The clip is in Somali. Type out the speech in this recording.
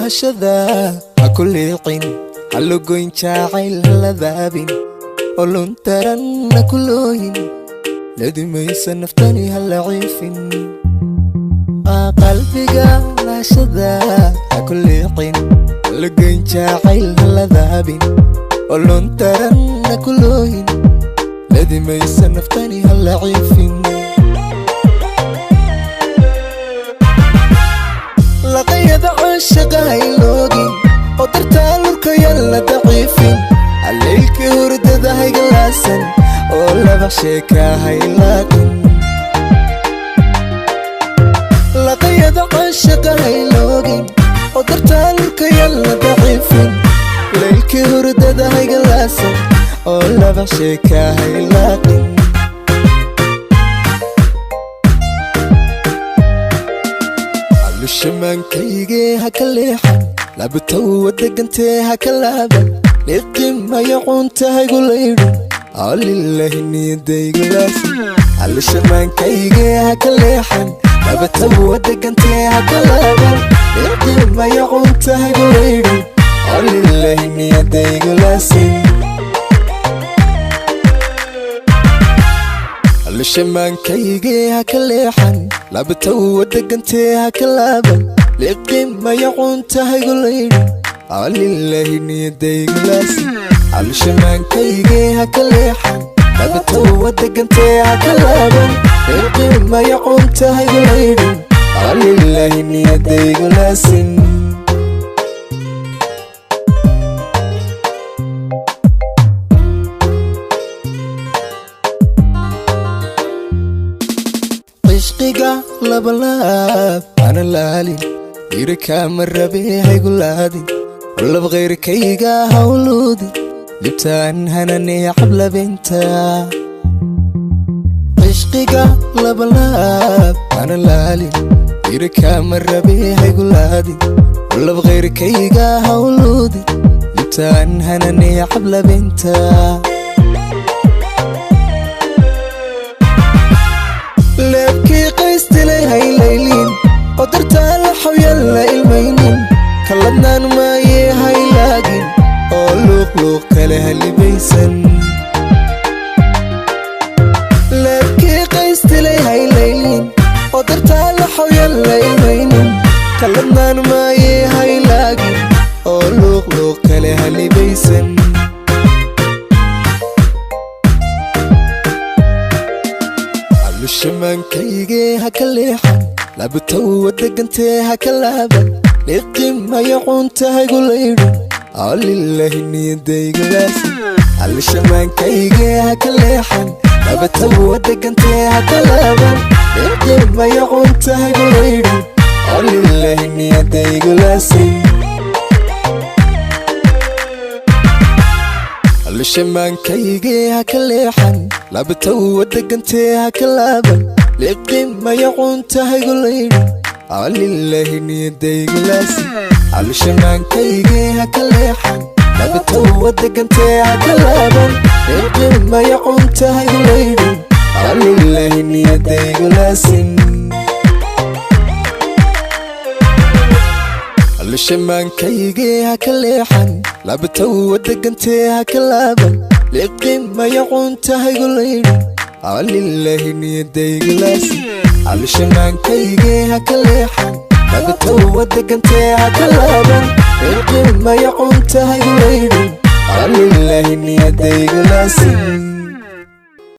lahashada كل قين على قين شاعل هالذابين قولون ترن كلوين لدي ما يسنفتني هالعيفين قلبي قال شذا كل قين على قين شاعل هالذابين قولون ترن كلوين لدي ما يسنفتني هالعيفين لقيت عشق هايلوغين قدرت لك يلا ضعيفين عليك هرد هاي جلاسن ولا بشيك هاي لكن لقيت عشق هايلوغين قدرت لك يلا ضعيفين عليك هرد هاي جلاسن ولا بشيك هاي لكن maankeyga ha ka leexan labtow degantee ha ka laaban leedima yaqoontahay guleydhin alillahi niyadayga laasin maankeyga ha ka leexan labtow degantee ha ka laaban leedima yaqoontahay guleydhin alillahi niyadayga laasin maankeyga ha ka leexan labtow degantee ha ka laaban leedima yaqoontahay guleydhin alillahi niyadayga laasin maankeyga ha ka leexan labtow degantee ha ka laaban leedima yaqoontahay guleydhin alillahi niyadayga laasin عشقك لبلاب أنا لالي غيرك مرة بيها يقولادي ولا بغيرك يقا هولودي لبتان هناني حبل بنتا عشقك لبلاب أنا لالي غيرك مرة بيها يقولادي ولا بغيرك يقا هولودي لبتان هناني حبل بنتا لبكي قيست لي هاي ليلين قدرت ألحو يلا المينين كلنا نماي هاي لاقين أولوق لوق كلها اللي بيسن لبكي قيست لي هاي ليلين قدرت ألحو يلا المينين كلنا نماي هاي لاقين أولوق لوق كلها اللي بيسن maankeyga ha ka leexan labtow degantee ha ka laaban leedima yaqoontahay guleydhin alillahi niyadayga laasin maankeyga ha ka leexan labtow degantee ha ka laaban leedima yaqoontahay guleydhin alillahi niyadayga laasin maankeyga ha ka leexan labtow degantee ha ka laaban leedima yaqoontahay guleydhin alillahi niyadayga laasin maankeyga ha ka leexan labtow degantee ha ka laaban leedima yaqoontahay guleydhin alillahi niyadayga laasin maankeyga ha ka leexan labtow degantee ha ka laaban leedima yaqoontahay guleydhin alillahi niyadayga laasin maankeyga ha ka leexan labtow degantee ha ka laaban leedima yaqoontahay guleydhin alillahi niyadayga laasin